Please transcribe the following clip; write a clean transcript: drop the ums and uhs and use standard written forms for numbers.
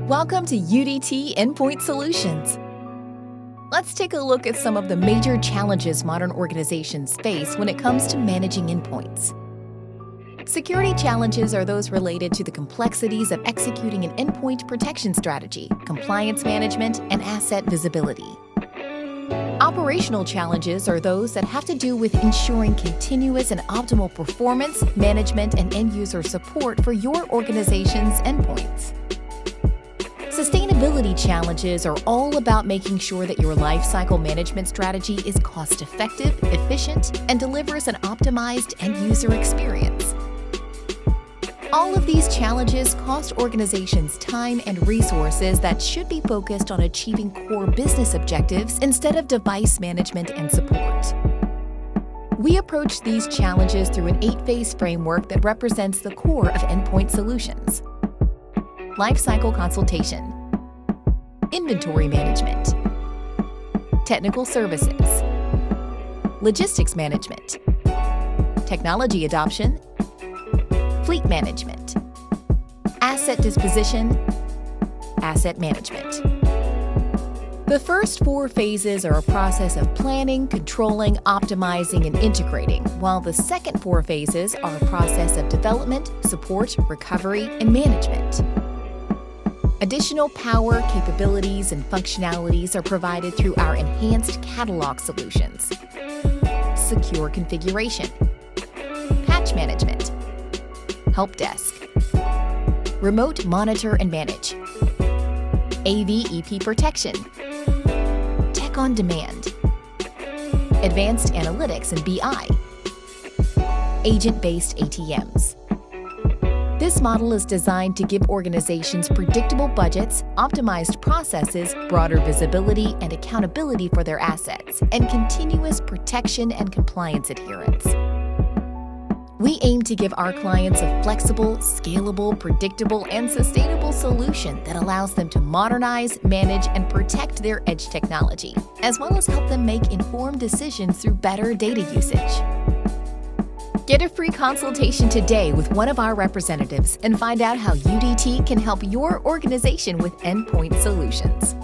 Welcome to UDT EndPoint Solutions. Let's take a look at some of the major challenges modern organizations face when it comes to managing endpoints. Security challenges are those related to the complexities of executing an endpoint protection strategy, compliance management, and asset visibility. Operational challenges are those that have to do with ensuring continuous and optimal performance, management, and end-user support for your organization's endpoints. Sustainability challenges are all about making sure that your lifecycle management strategy is cost-effective, efficient, and delivers an optimized end-user experience. All of these challenges cost organizations time and resources that should be focused on achieving core business objectives instead of device management and support. We approach these challenges through an 8-phase framework that represents the core of endpoint solutions. Lifecycle consultation, inventory management, technical services, logistics management, technology adoption, fleet management, asset disposition, asset management. The first 4 phases are a process of planning, controlling, optimizing, and integrating, while the second 4 phases are a process of development, support, recovery, and management. Additional power, capabilities, and functionalities are provided through our enhanced catalog solutions, secure configuration, patch management, help desk, remote monitor and manage, AV/EP protection, tech on demand, advanced analytics and BI, agent-based ATMs. This model is designed to give organizations predictable budgets, optimized processes, broader visibility and accountability for their assets, and continuous protection and compliance adherence. We aim to give our clients a flexible, scalable, predictable, and sustainable solution that allows them to modernize, manage, and protect their edge technology, as well as help them make informed decisions through better data usage. Get a free consultation today with one of our representatives and find out how UDT can help your organization with endpoint solutions.